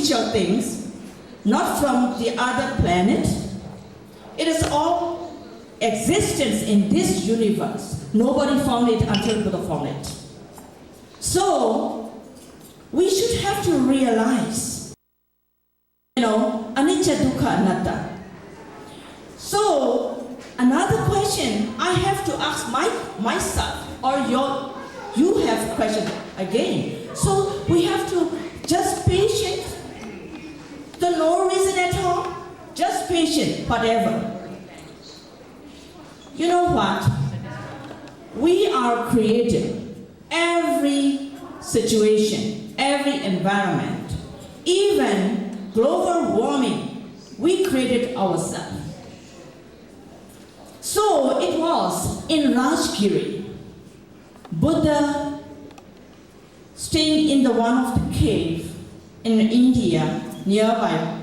artificial things, not from the other planet. It is all existence in this universe. Nobody found it until Buddha found it. So, we should have to realize, anicca, dukkha, anatta. So, another question I have to ask myself, or you have question again. So, we have to just patient, for no reason at all, just patient, whatever. You know what? We are creating every situation, every environment, even global warming, we created ourselves. So it was in Rajgiri, Buddha staying in the one of the cave in India, nearby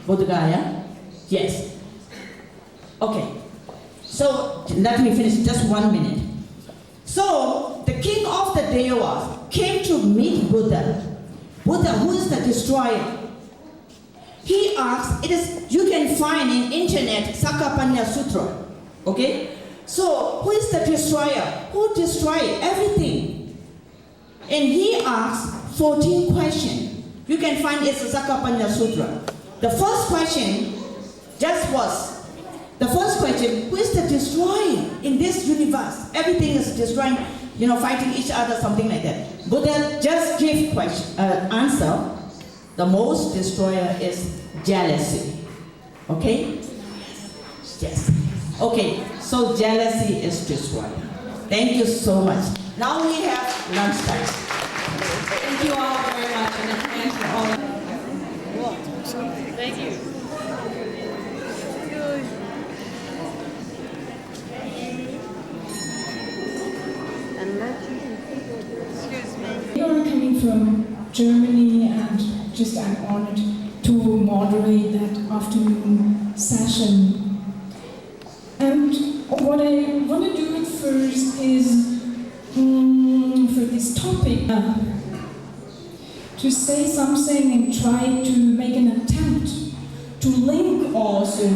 Bodh Gaya. Yes. Okay. So let me finish just 1 minute. So the king of the Devas came to meet Buddha. Buddha, who is the destroyer? He asked, you can find in internet Sakapanya Sutra. Okay? So who is the destroyer? Who destroyed everything? And he asked 14 questions. You can find it's a Sakapanya Sutra. The first question who is the destroyer in this universe? Everything is destroying, fighting each other, something like that. Buddha just give answer. The most destroyer is jealousy. Okay? Yes. Okay, so jealousy is destroyer. Thank you so much. Now we have lunchtime. Thank you all very much, and a hand for all. Thank you. Excuse me. We are coming from Germany, and just I'm honored to moderate that afternoon session. And what I want to do at first is, for this topic, to say something and try to make an attempt to link also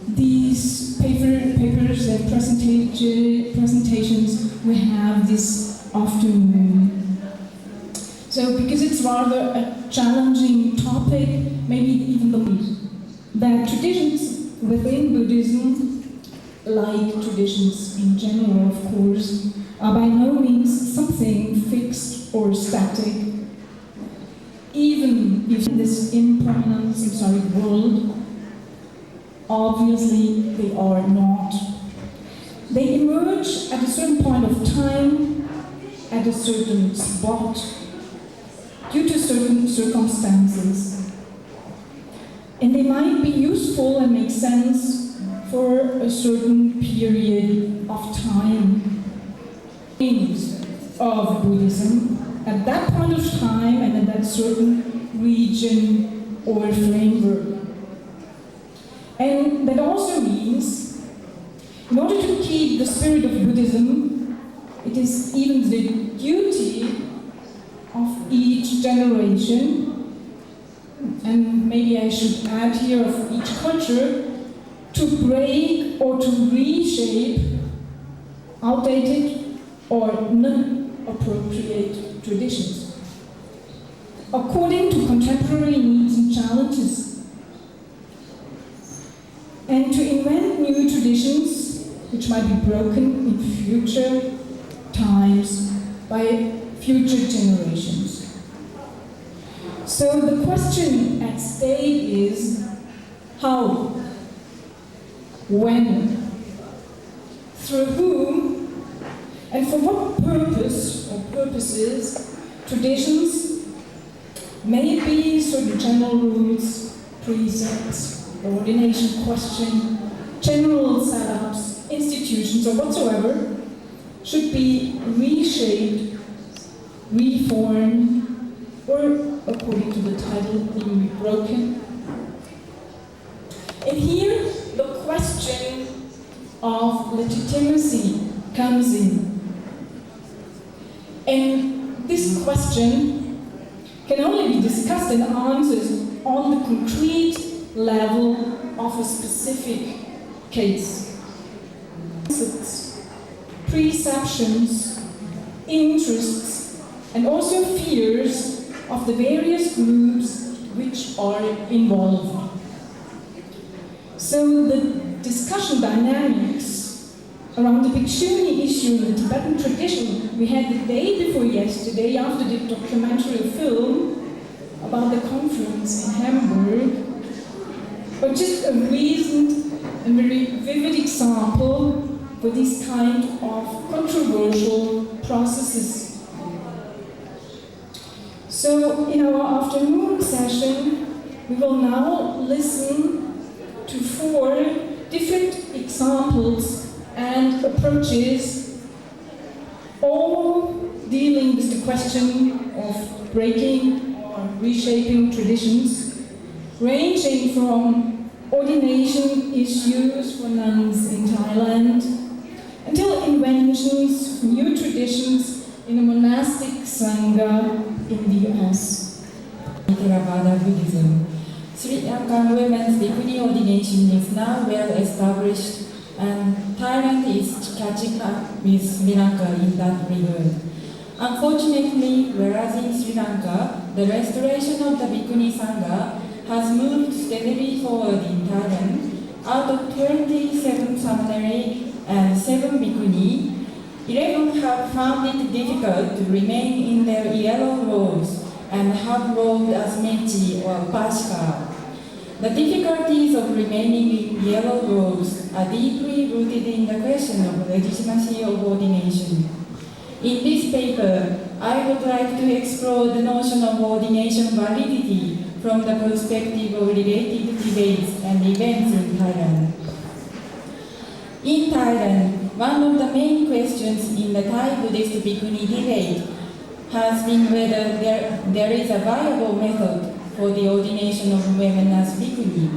these papers and presentations we have this afternoon. So, because it's rather a challenging topic, maybe even that traditions within Buddhism, like traditions in general, of course, are by no means something fixed or static. Even if in this impermanent samsaric world, obviously they are not. They emerge at a certain point of time, at a certain spot, due to certain circumstances. And they might be useful and make sense for a certain period of time. Aims of Buddhism at that point of time and in that certain region or framework. And that also means, in order to keep the spirit of Buddhism, it is even the duty of each generation, and maybe I should add here of each culture, to break or to reshape outdated or non-appropriate traditions according to contemporary needs and challenges, and to invent new traditions which might be broken in future times by future generations. So the question at stake is how, when, through whom, and for what purpose or purposes traditions, may it be certain general rules, precepts, ordination question, general setups, institutions, or whatsoever, should be reshaped, reformed, or, according to the title, even broken. And here, the question of legitimacy comes in. And this question can only be discussed and answered on the concrete level of a specific case. Perceptions, interests, and also fears of the various groups which are involved. So the discussion dynamics around the Bhikshuni issue in the Tibetan tradition we had the day before yesterday after the documentary film about the conference in Hamburg, but just a recent and very vivid example for these kind of controversial processes. So in our afternoon session, we will now listen to 4 different examples and approaches, all dealing with the question of breaking or reshaping traditions, ranging from ordination issues for nuns in Thailand until inventions of new traditions in a monastic sangha in the US. Theravada Buddhism. Sri Lankan women's bhikkhuni ordination is now well established, and Thailand is catching up with Sri Lanka in that regard. Unfortunately, whereas in Sri Lanka, the restoration of the bhikkhuni sangha has moved steadily forward in Thailand, out of 27 samaneri and 7 bhikkhuni, 11 have found it difficult to remain in their yellow robes and have robed as mechi or pashka. The difficulties of remaining in yellow robes are deeply rooted in the question of legitimacy of ordination. In this paper, I would like to explore the notion of ordination validity from the perspective of related debates and events in Thailand. In Thailand, one of the main questions in the Thai Buddhist bhikkhuni debate has been whether there is a viable method for the ordination of women as bhikkhuni.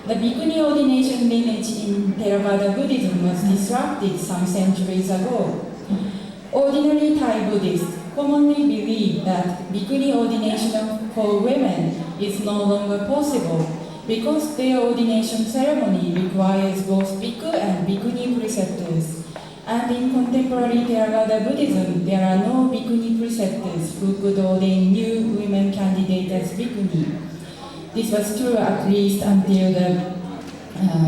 The bhikkhuni ordination lineage in Theravada Buddhism was disrupted some centuries ago. Ordinary Thai Buddhists commonly believe that bhikkhuni ordination for women is no longer possible because their ordination ceremony requires both bhikkhu and bhikkhuni preceptors. And in contemporary Theravada Buddhism, there are no bhikkhuni preceptors who could ordain new women candidates as bhikkhuni. This was true at least until the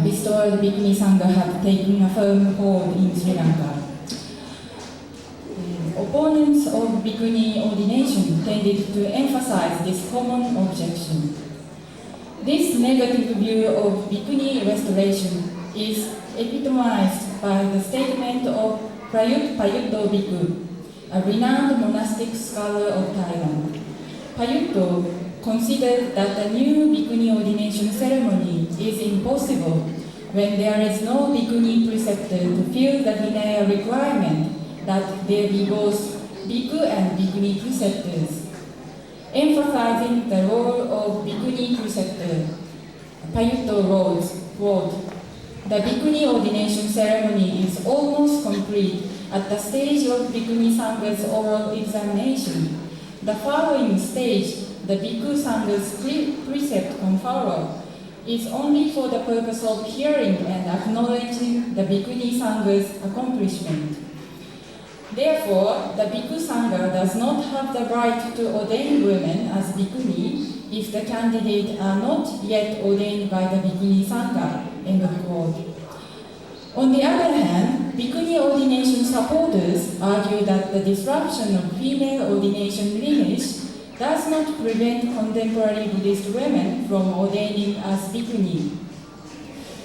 restored bhikkhuni sangha had taken a firm hold in Sri Lanka. Opponents of bhikkhuni ordination tended to emphasize this common objection. This negative view of bhikkhuni restoration is epitomized by the statement of Prayut Payutto Bhikkhu, a renowned monastic scholar of Thailand. Payutto considered that a new bhikkhuni ordination ceremony is impossible when there is no bhikkhuni preceptor to fill the Vinaya requirement that there be both bhikkhu and bhikkhuni preceptors. Emphasizing the role of bhikkhuni preceptor, Payutto wrote, quote, "The bhikkhuni ordination ceremony is almost complete at the stage of bhikkhuni sangha's oral examination. The following stage, the bhikkhu sangha's precept conferral, is only for the purpose of hearing and acknowledging the bhikkhuni sangha's accomplishment. Therefore, the bhikkhu sangha does not have the right to ordain women as bhikkhuni if the candidates are not yet ordained by the bhikkhuni sangha." End of quote. On the other hand, bhikkhuni ordination supporters argue that the disruption of female ordination lineage does not prevent contemporary Buddhist women from ordaining as bhikkhuni.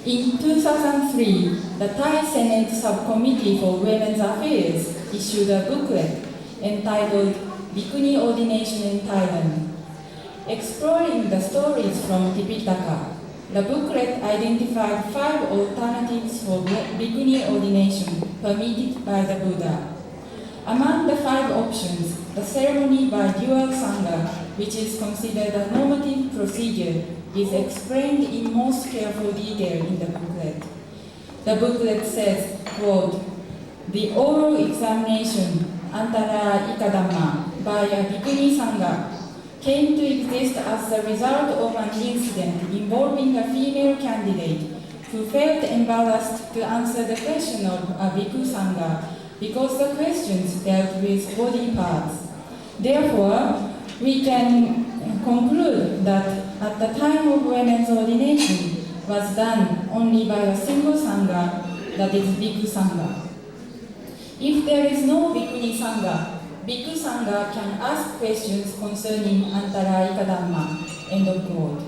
In 2003, the Thai Senate Subcommittee for Women's Affairs issued a booklet entitled Bhikkhuni Ordination in Thailand. Exploring the stories from Tipitaka, the booklet identified 5 alternatives for bhikkhuni ordination permitted by the Buddha. Among the 5 options, the ceremony by dual sangha, which is considered a normative procedure, is explained in most careful detail in the booklet. The booklet says, quote, "The oral examination, antara ikadamma, by a bhikkhuni sangha came to exist as the result of an incident involving a female candidate who felt embarrassed to answer the question of a bhikkhu sangha because the questions dealt with body parts. Therefore, we can conclude that at the time of women's ordination was done only by a single sangha, that is bhikkhu sangha. If there is no bhikkhuni sangha, bhikkhu sangha can ask questions concerning antarayika dhamma. End of quote.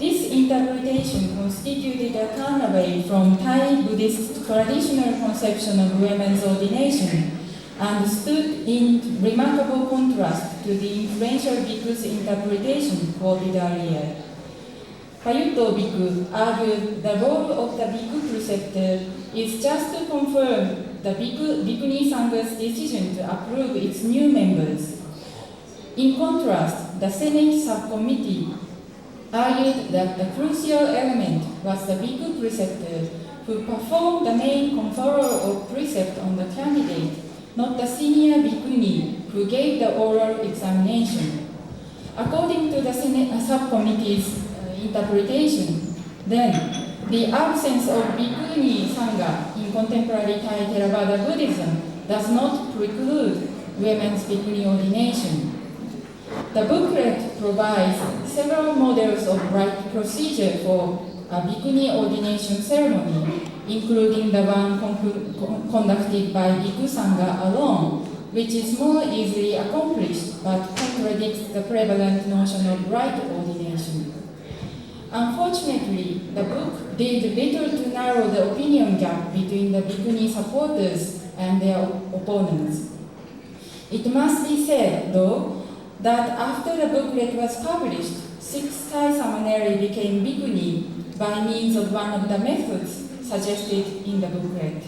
This interpretation constituted a turn-away from Thai Buddhist traditional conception of women's ordination and stood in remarkable contrast to the influential bhikkhu's interpretation quoted earlier. Payutto Bhikkhu argued the role of the bhikkhu preceptor is just to confirm the bhikkhuni sangha's decision to approve its new members. In contrast, the Senate subcommittee argued that the crucial element was the bhikkhu preceptor who performed the main conferral of precept on the candidate, not the senior bhikkhuni who gave the oral examination. According to the Senate subcommittee's interpretation, then the absence of bhikkhuni sangha in contemporary Thai Theravada Buddhism does not preclude women's bhikkhuni ordination. The booklet provides several models of right procedure for a bhikkhuni ordination ceremony, including the one conducted by bhikkhu sangha alone, which is more easily accomplished but contradicts the prevalent notion of right ordination. Unfortunately, the book did little to narrow the opinion gap between the bhikkhuni supporters and their opponents. It must be said, though, that after the booklet was published, 6 Thai seminary became bhikkhuni by means of one of the methods suggested in the booklet.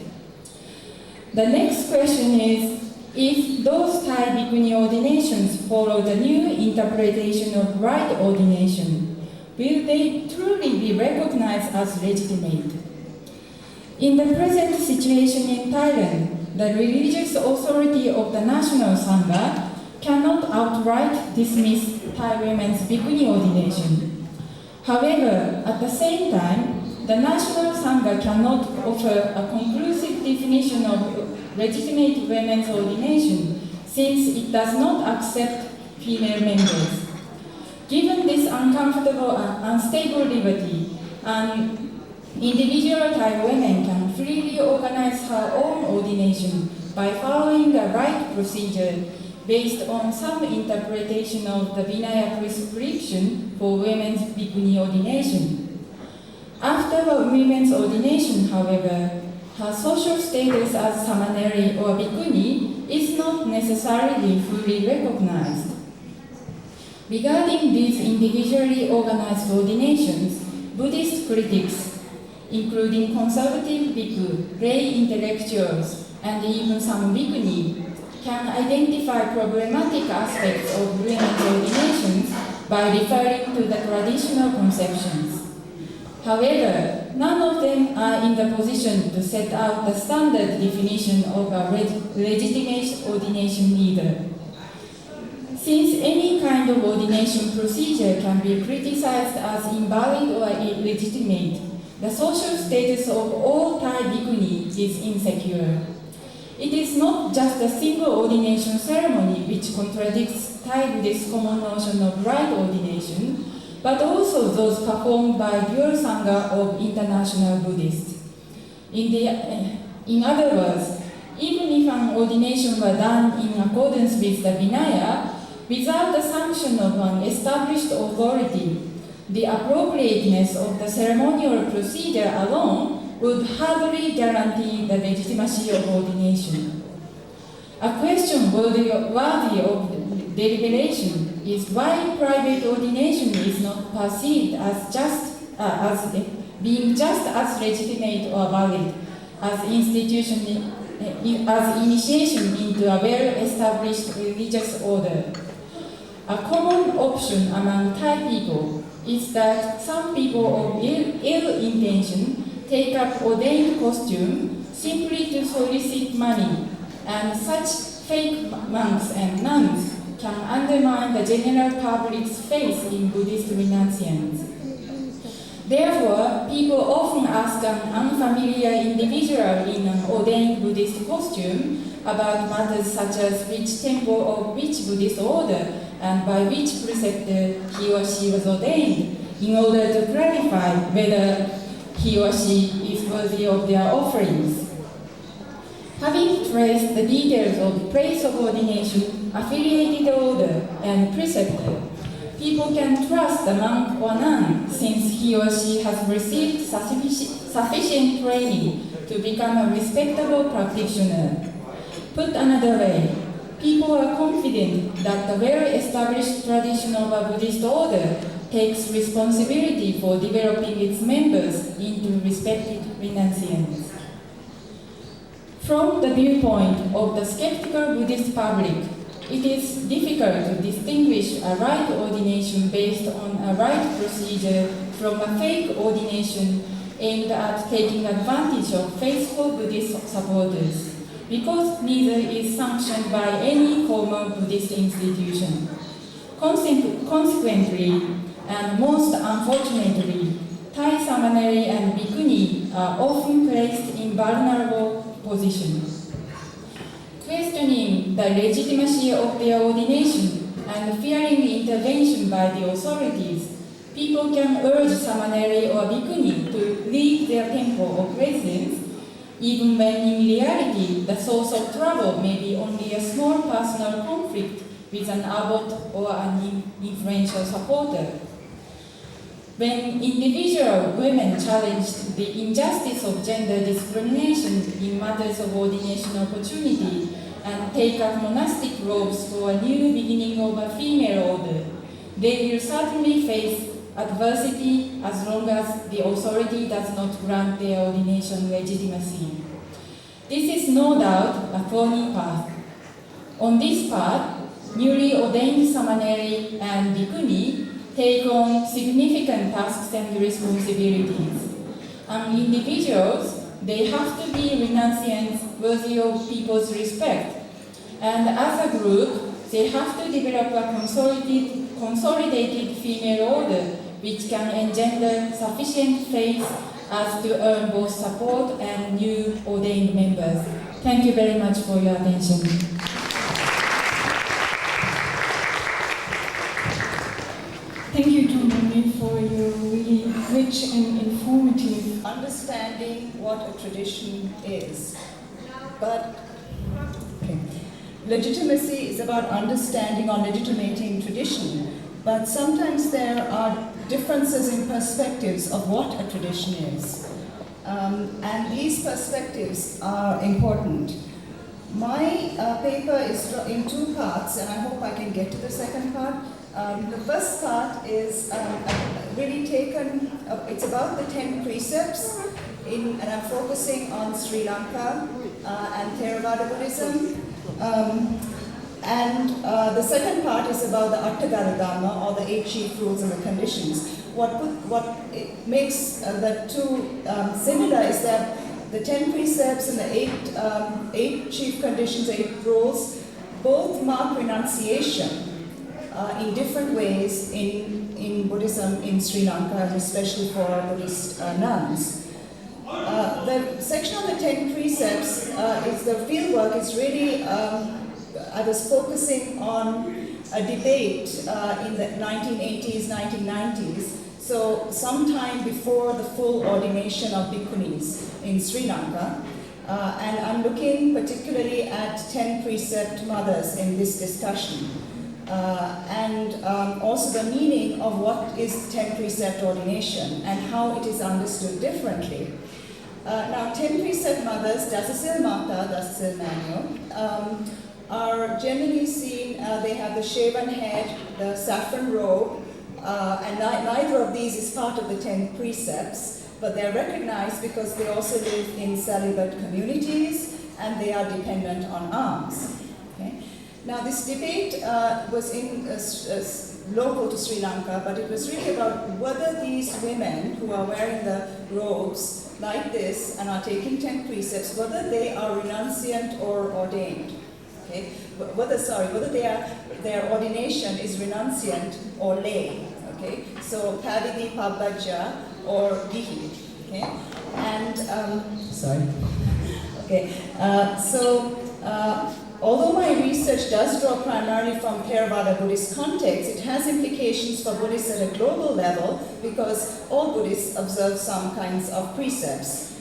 The next question is, if those Thai bhikkhuni ordinations follow the new interpretation of right ordination, will they truly be recognized as legitimate? In the present situation in Thailand, the religious authority of the national sangha cannot outright dismiss Thai women's bhikkhuni ordination. However, at the same time, the national sangha cannot offer a conclusive definition of legitimate women's ordination since it does not accept female members. Given this uncomfortable and unstable liberty, an individual Thai woman can freely organize her own ordination by following the right procedure based on some interpretation of the Vinaya prescription for women's bhikkhuni ordination. After a women's ordination, however, her social status as samaneri or bhikkhuni is not necessarily fully recognized. Regarding these individually organized ordinations, Buddhist critics, including conservative bhikkhu, lay intellectuals, and even some bhikkhuni, can identify problematic aspects of women's ordinations by referring to the traditional conceptions. However, none of them are in the position to set out the standard definition of a legitimate ordination either. Since any kind of ordination procedure can be criticized as invalid or illegitimate, the social status of all Thai bhikkhuni is insecure. It is not just a single ordination ceremony which contradicts Thai Buddhist common notion of right ordination, but also those performed by dual sangha of international Buddhists. In other words, even if an ordination were done in accordance with the Vinaya, without the sanction of an established authority, the appropriateness of the ceremonial procedure alone would hardly guarantee the legitimacy of ordination. A question worthy of deliberation is why private ordination is not perceived as being just as legitimate or valid as initiation into a well-established religious order. A common option among Thai people is that some people of ill intention take up ordained costume simply to solicit money, and such fake monks and nuns can undermine the general public's faith in Buddhist renunciants. Therefore, people often ask an unfamiliar individual in an ordained Buddhist costume about matters such as which temple of which Buddhist order and by which preceptor he or she was ordained, in order to clarify whether he or she is worthy of their offerings. Having traced the details of place of ordination, affiliated order, and preceptor, people can trust the monk or nun since he or she has received sufficient training to become a respectable practitioner. Put another way, people are confident that the well-established tradition of a Buddhist order takes responsibility for developing its members into respected renunciants. From the viewpoint of the skeptical Buddhist public, it is difficult to distinguish a right ordination based on a right procedure from a fake ordination aimed at taking advantage of faithful Buddhist supporters, because neither is sanctioned by any formal Buddhist institution. Consequently, and most unfortunately, Thai samaneri and bhikkhuni are often placed in vulnerable positions. Questioning the legitimacy of their ordination and fearing intervention by the authorities, people can urge samaneri or bhikkhuni to leave their temple of residence, even when in reality the source of trouble may be only a small personal conflict with an abbot or an influential supporter. When individual women challenged the injustice of gender discrimination in matters of ordination opportunity and take up monastic robes for a new beginning of a female order, they will certainly face adversity as long as the authority does not grant their ordination legitimacy. This is no doubt a thorny path. On this path, newly ordained samaneri and bhikkhuni take on significant tasks and responsibilities. And individuals, they have to be renunciants worthy of people's respect. And as a group, they have to develop a consolidated female order which can engender sufficient faith as to earn both support and new ordained members. Thank you very much for your attention. Thank you, Tomoni, for your really rich and informative understanding what a tradition is. But legitimacy is about understanding or legitimating tradition. But sometimes there are differences in perspectives of what a tradition is. And these perspectives are important. My paper is in two parts, and I hope I can get to the second part. The first part is really taken, it's about the 10 precepts, and I'm focusing on Sri Lanka and Theravada Buddhism. And the second part is about the Attagara Dhamma, or the 8 chief rules and the conditions. What makes the two similar is that the 10 precepts and the 8 chief conditions, 8 rules, both mark renunciation in different ways in Buddhism in Sri Lanka, and especially for Buddhist nuns. The section on the 10 precepts is the fieldwork is really, I was focusing on a debate in the 1980s, 1990s, so sometime before the full ordination of bhikkhunis in Sri Lanka. And I'm looking particularly at 10 precept mothers in this discussion. And also the meaning of what is 10 precept ordination and how it is understood differently. Now, 10 precept mothers, Dasasil Mata, Dasasil Manual, are generally seen, they have the shaven head, the saffron robe, and neither of these is part of the 10 precepts, but they're recognized because they also live in celibate communities and they are dependent on alms. Okay? Now, this debate was local to Sri Lanka, but it was really about whether these women who are wearing the robes like this and are taking 10 precepts, whether they are renunciant or ordained. Okay? Whether they are their ordination is renunciant or lay. Okay, so Pavidi, Pabbaja, or Gihi. Okay, and Sorry. okay, although my research does draw primarily from Theravada Buddhist context, it has implications for Buddhists at a global level because all Buddhists observe some kinds of precepts.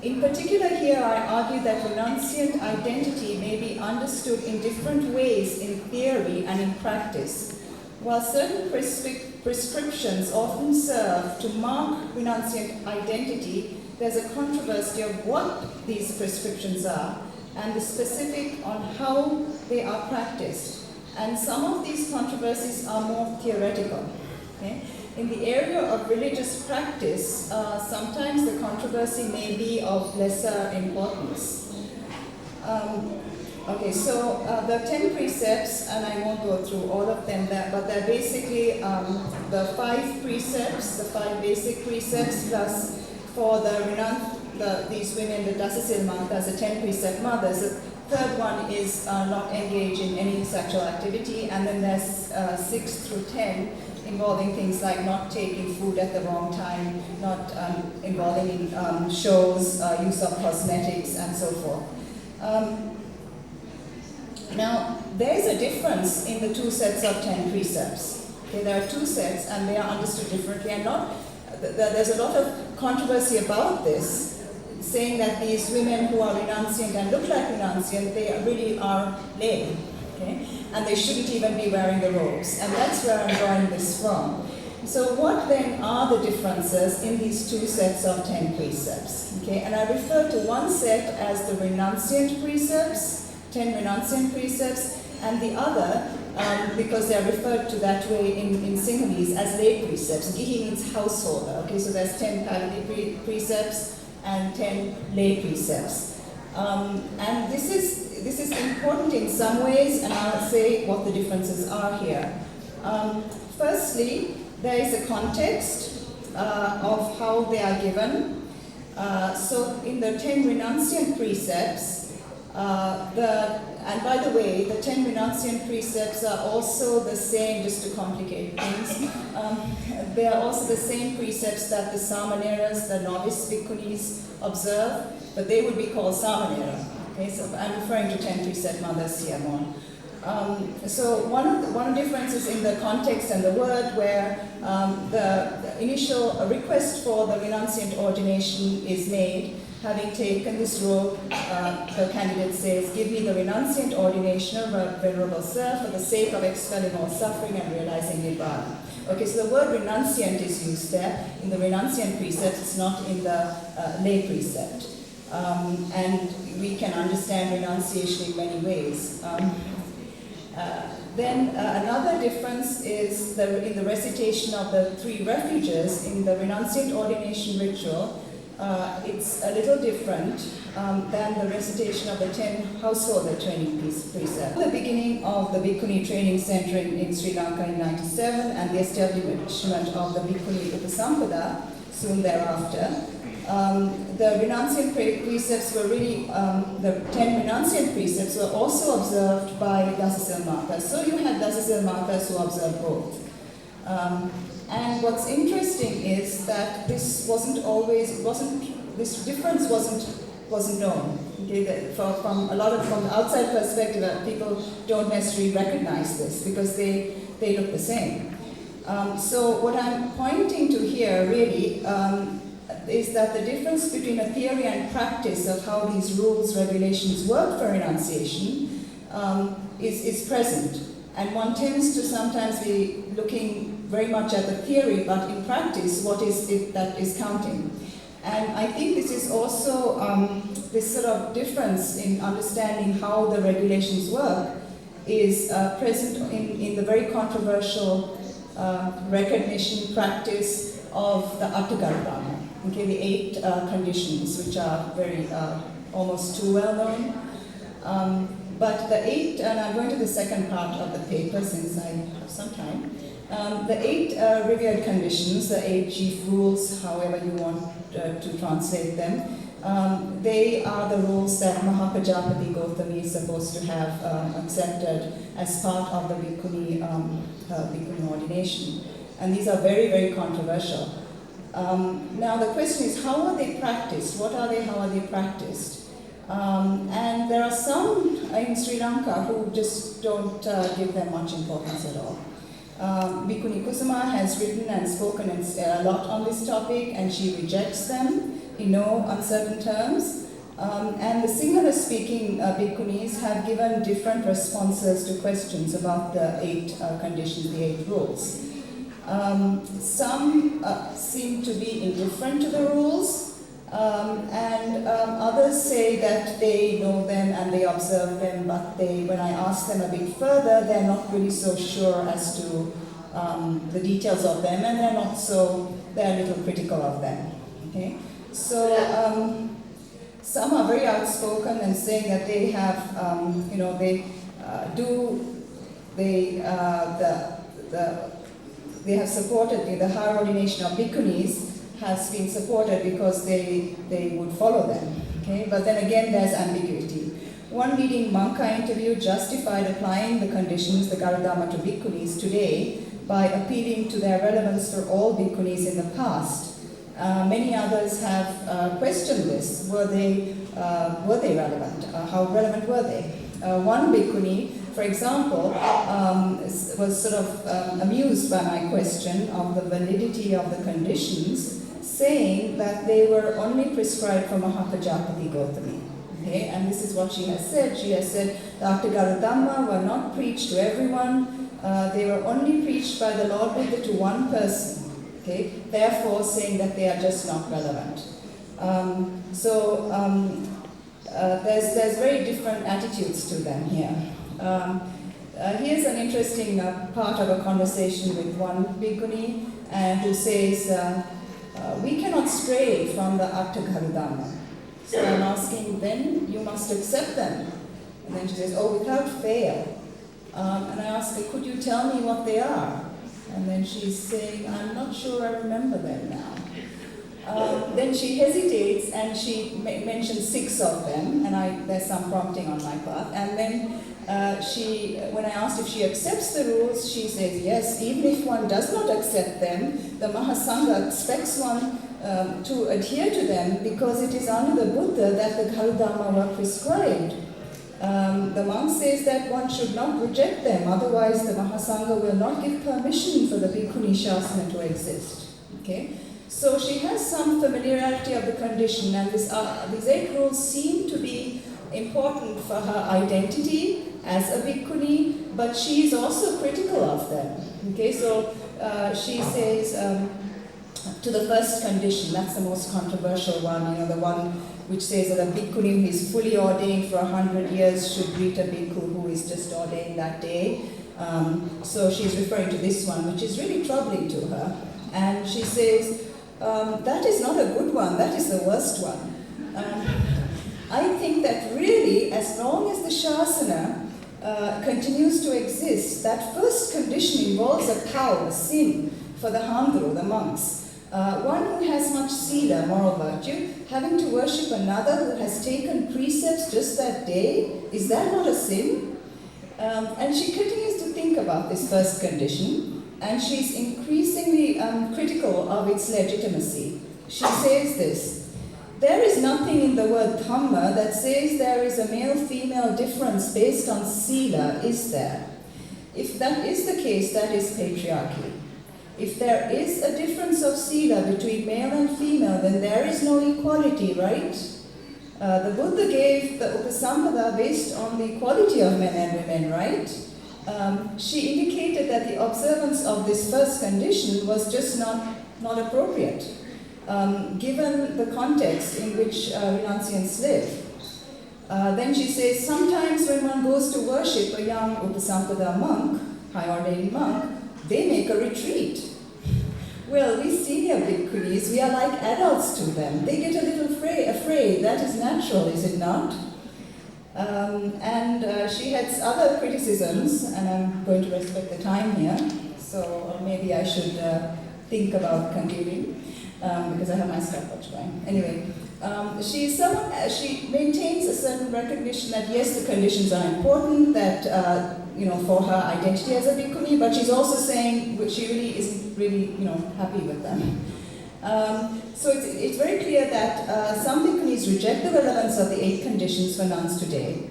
In particular here, I argue that renunciant identity may be understood in different ways in theory and in practice. While certain prescriptions often serve to mark renunciant identity, there's a controversy of what these prescriptions are and the specific on how they are practiced. And some of these controversies are more theoretical. Okay? In the area of religious practice, sometimes the controversy may be of lesser importance. Okay, so the 10 precepts, and I won't go through all of them, but they're basically the 5 precepts, the 5 basic precepts, plus for these women, the Dasasil Mantas, the 10 precept mothers. The third one is not engage in any sexual activity, and then there's 6 through 10, involving things like not taking food at the wrong time, not involving in shows, use of cosmetics, and so forth. Now, there is a difference in the 2 sets of 10 precepts. Okay, there are 2 sets, and they are understood differently, and there's a lot of controversy about this, saying that these women who are renunciant and look like renunciant, they really are lay. Okay? And they shouldn't even be wearing the robes. And that's where I'm drawing this from. So what then are the differences in these 2 sets of 10 precepts? Okay? And I refer to one set as the renunciant precepts, 10 renunciant precepts, and the other, because they are referred to that way in Sinhalese, as lay precepts. Gihi means householder. Okay? So there's 10 Pavidi precepts and 10 lay precepts. And this is important in some ways, and I'll say what the differences are here. Firstly, there is a context of how they are given. So in the 10 renunciant precepts, and by the way, the 10 renunciant precepts are also the same, just to complicate things, they are also the same precepts that the Samaneras, the novice bhikkhunis observe, but they would be called Samanera. Okay, so I'm referring to 10 precept mothers here more. So one difference is in the context and the word, where the initial request for the renunciant ordination is made. Having taken this robe, the candidate says, "Give me the renunciant ordination of Venerable Sir for the sake of expelling all suffering and realizing Nibbana." Okay, so the word renunciant is used there in the renunciant precept. It's not in the lay precept. And we can understand renunciation in many ways. Then another difference is in the recitation of the 3 refuges in the renunciant ordination ritual. It's a little different than the recitation of the 10 householder training precepts. The beginning of the Bhikkhuni Training Center in Sri Lanka in 1997 and the establishment of the Bhikkhuni Upasampada soon thereafter, the renunciant precepts were really, the 10 renunciant precepts were also observed by Dasasil Matas. So you had Dasasil Matas who observed both. And what's interesting is that this difference wasn't known. Okay, from the outside perspective, people don't necessarily recognize this because they look the same. So what I'm pointing to here really is that the difference between a theory and practice of how these rules, regulations work for renunciation is present. And one tends to sometimes be looking very much at the theory, but in practice, what is it that is counting? And I think this is also this sort of difference in understanding how the regulations work is present in the very controversial recognition practice of the Attagarbhama. Okay, the 8 conditions, which are very almost too well known. But the 8, and I'm going to the second part of the paper since I have some time. The 8 revered conditions, the 8 chief rules, however you want to translate them, They are the rules that Mahapajapati Gautami is supposed to have accepted as part of the Bhikkhuni ordination. And these are very, very controversial. Now the question is, how are they practiced? What are they? How are they practiced? And there are some in Sri Lanka who just don't give them much importance at all. Bhikkhuni Kusuma has written and spoken a lot on this topic, and she rejects them in no uncertain terms. And the Sinhala-speaking bhikkhunis have given different responses to questions about the 8 conditions, the 8 rules. Some seem to be indifferent to the rules, and others say that they know them and they observe them, but when I ask them a bit further, they're not really so sure as to the details of them, and they're a little critical of them. Okay? So some are very outspoken and saying that they have, they have supported the higher ordination of bhikkhunis has been supported because they would follow them. Okay? But then again, there's ambiguity. One leading monk I interviewed justified applying the conditions, the Garuddhamma, to bhikkhunis today by appealing to their relevance for all bhikkhunis in the past. Many others have questioned this. Were they relevant? How relevant were they? One bhikkhuni, for example, was sort of amused by my question of the validity of the conditions, saying that they were only prescribed for Mahapajapati Gautami. Okay? And this is what she has said. She has said the Garuddhamma were not preached to everyone. They were only preached by the Lord Buddha to one person. Okay? Therefore, saying that they are just not relevant. There's very different attitudes to them here. Here's an interesting part of a conversation with one bhikkhuni who says, we cannot stray from the Garuddhamma. So I'm asking, then you must accept them. And then she says, oh, without fail. And I ask her, could you tell me what they are? And then she's saying, I'm not sure I remember them now. Then she hesitates and she mentions 6 of them, and there's some prompting on my part. And then when I asked if she accepts the rules, she says yes, even if one does not accept them, the Mahasangha expects one to adhere to them because it is under the Buddha that the Garuddhamma were prescribed. The monk says that one should not reject them, otherwise the Mahasangha will not give permission for the Bhikkhuni Shasana to exist. Okay? So she has some familiarity of the condition, and these 8 rules seem to be important for her identity as a bhikkhuni, but she is also critical of them. Okay, so she says to the first condition, that's the most controversial one, the one which says that a bhikkhuni who is fully ordained for 100 years should greet a bhikkhu who is just ordained that day. So she's referring to this one, which is really troubling to her. And she says, that is not a good one, that is the worst one. I think that really, as long as the Shasana continues to exist, that first condition involves a cow, a sin, for the Handru, the monks. One who has much sila, moral virtue, having to worship another who has taken precepts just that day, is that not a sin? And she continues to think about this first condition, and she's increasingly critical of its legitimacy. She says this: there is nothing in the word Dhamma that says there is a male-female difference based on sila, is there? If that is the case, that is patriarchy. If there is a difference of sila between male and female, then there is no equality, right? The Buddha gave the Upasampada based on the equality of men and women, right? She indicated that the observance of this first condition was just not appropriate, given the context in which renunciants live. Then she says, sometimes when one goes to worship a young Upasampada monk, high-ordained monk, they make a retreat. Well, we senior bhikkhunis, we are like adults to them. They get a little afraid. That is natural, is it not? She had other criticisms, and I'm going to respect the time here, so maybe I should think about continuing. because I have my stopwatch going. Anyway, she maintains a certain recognition that yes, the conditions are important, that for her identity as a bhikkhuni, but she's also saying she really isn't really happy with them. So it's very clear that some bhikkhunis reject the relevance of the 8 conditions for nuns today.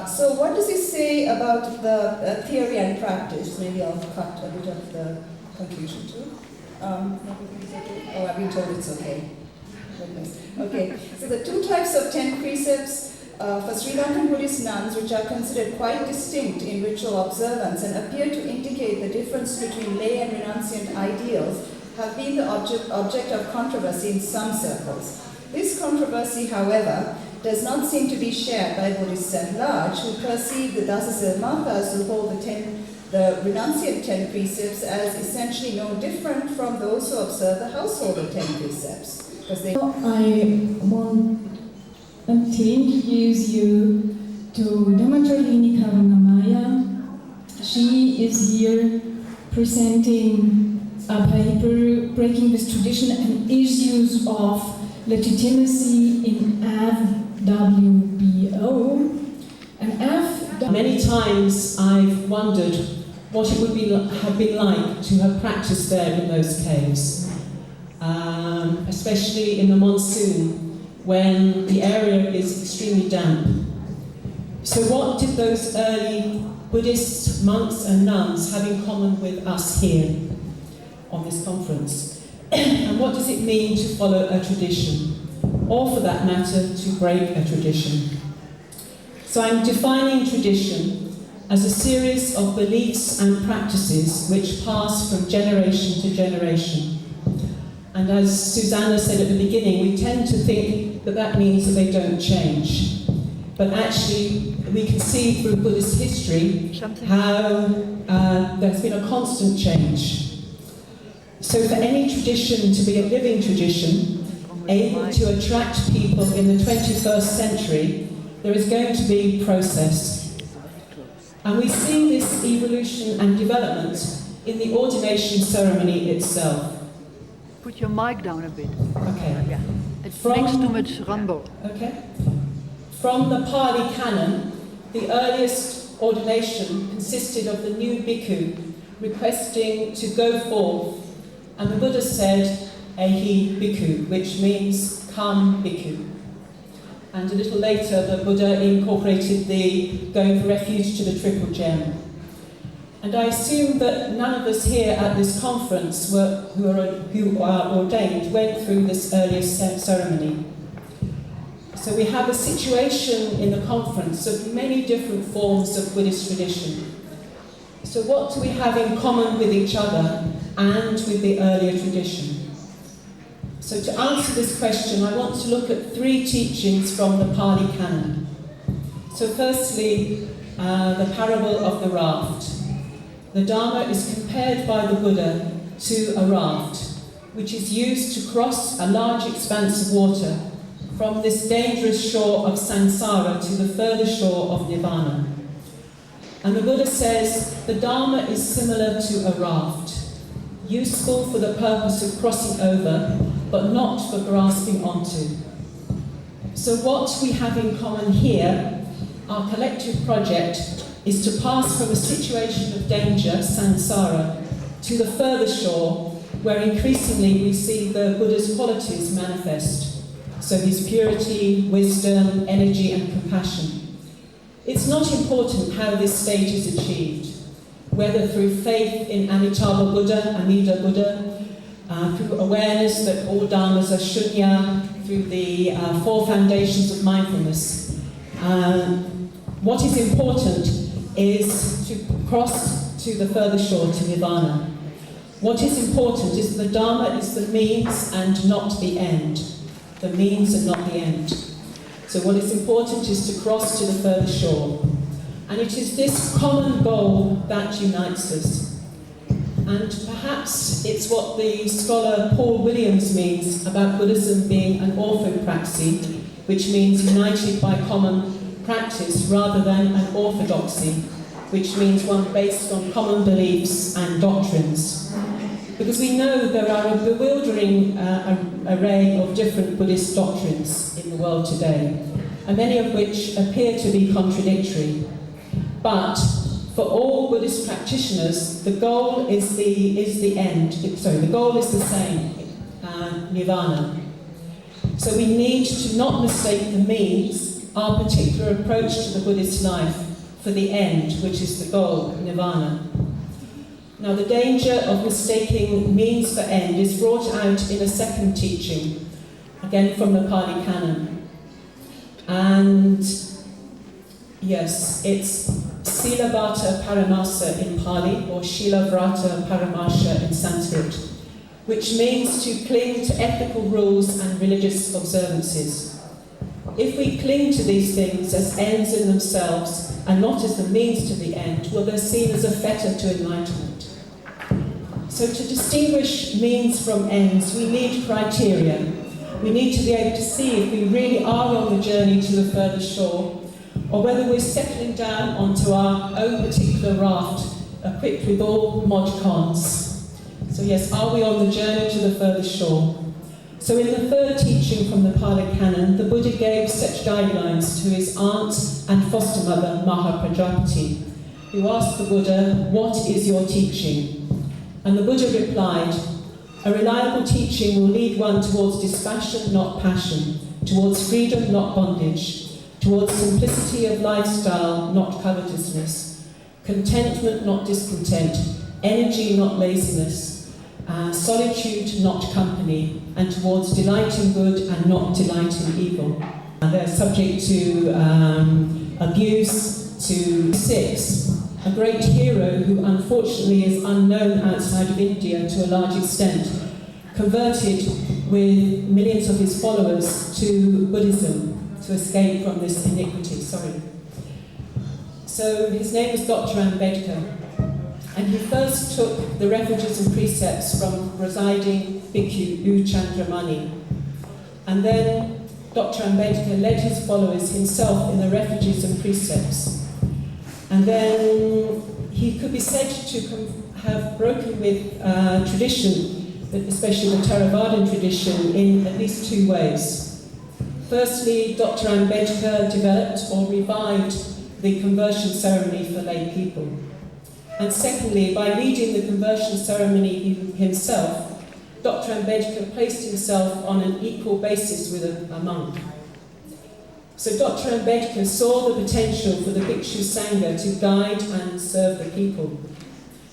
So what does this say about the theory and practice? Maybe I'll cut a bit of the conclusion too. Oh, I've been told it's okay. Okay, so the 2 types of 10 precepts for Sri Lankan Buddhist nuns, which are considered quite distinct in ritual observance and appear to indicate the difference between lay and renunciant ideals, have been the object of controversy in some circles. This controversy, however, does not seem to be shared by Buddhists at large, who perceive the Dasasilmakas who hold the renunciant 10 precepts as essentially no different from those who observe the householder 10 precepts. I want to introduce you to Dhammacharini Karunamaya. She is here presenting a paper breaking this tradition and issues of legitimacy in FWBO. And Many times I've wondered what it would have been like to have practiced there in those caves. Especially in the monsoon, when the area is extremely damp. So what did those early Buddhist monks and nuns have in common with us here on this conference? And what does it mean to follow a tradition, or for that matter, to break a tradition? So I'm defining tradition as a series of beliefs and practices which pass from generation to generation. And as Susanna said at the beginning, we tend to think that that means that they don't change. But actually, we can see through Buddhist history how there's been a constant change. So for any tradition to be a living tradition, able to attract people in the 21st century, there is going to be process. And we see this evolution and development in the ordination ceremony itself. Put your mic down a bit. Okay. Yeah. It makes too much rumble. Okay. From the Pali Canon, the earliest ordination consisted of the new bhikkhu requesting to go forth, and the Buddha said, Ehi bhikkhu, which means come bhikkhu. And a little later, the Buddha incorporated the going for refuge to the triple gem. And I assume that none of us here at this conference who are ordained went through this earliest ceremony. So we have a situation in the conference of many different forms of Buddhist tradition. So what do we have in common with each other and with the earlier tradition? So to answer this question, I want to look at 3 teachings from the Pali Canon. So firstly, the parable of the raft. The Dharma is compared by the Buddha to a raft, which is used to cross a large expanse of water from this dangerous shore of samsara to the further shore of nirvana. And the Buddha says the Dharma is similar to a raft, useful for the purpose of crossing over, but not for grasping onto. So what we have in common here, our collective project, is to pass from a situation of danger, samsara, to the further shore, where increasingly we see the Buddha's qualities manifest. So his purity, wisdom, energy and compassion. It's not important how this stage is achieved, whether through faith in Amitabha Buddha, Amida Buddha, through awareness that all dharmas are shunya, through the 4 foundations of mindfulness. What is important is to cross to the further shore, to nirvana. What is important is that the Dharma is the means and not the end. The means and not the end. So what is important is to cross to the further shore. And it is this common goal that unites us. And perhaps it's what the scholar Paul Williams means about Buddhism being an orthopraxy, which means united by common practice rather than an orthodoxy, which means one based on common beliefs and doctrines. because we know there are a bewildering array of different Buddhist doctrines in the world today, and many of which appear to be contradictory. But for all Buddhist practitioners, the goal is the end. The goal is the same, nirvana. So we need to not mistake the means, our particular approach to the Buddhist life, for the end, which is the goal, nirvana. Now, the danger of mistaking means for end is brought out in a second teaching, again from the Pali Canon. And yes, it's Silabbata Paramasa in Pali, or Shilavrata Paramasha in Sanskrit, which means to cling to ethical rules and religious observances. If we cling to these things as ends in themselves and not as the means to the end, well, they're seen as a fetter to enlightenment. So to distinguish means from ends, we need criteria. We need to be able to see if we really are on the journey to the further shore, or whether we're settling down onto our own particular raft, equipped with all mod cons. So yes, are we on the journey to the further shore? So in the third teaching from the Pali Canon, the Buddha gave such guidelines to his aunt and foster mother, Maha Prajapati, who asked the Buddha, "What is your teaching?" And the Buddha replied, "A reliable teaching will lead one towards dispassion, not passion, towards freedom, not bondage, towards simplicity of lifestyle, not covetousness, contentment, not discontent, energy, not laziness, solitude, not company, and towards delight in good and not delight in evil." They're subject to abuse, to 6. A great hero who unfortunately is unknown outside of India to a large extent, converted with millions of his followers to Buddhism to escape from this iniquity. So his name was Dr. Ambedkar, and he first took the refuges and precepts from residing Bhikkhu U. Chandramani. And then Dr. Ambedkar led his followers himself in the refuges and precepts. And then he could be said to have broken with tradition, especially the Theravadan tradition, in at least 2 ways. Firstly, Dr. Ambedkar developed or revived the conversion ceremony for lay people. And secondly, by leading the conversion ceremony himself, Dr. Ambedkar placed himself on an equal basis with a monk. So Dr. Ambedkar saw the potential for the Bhikshu Sangha to guide and serve the people,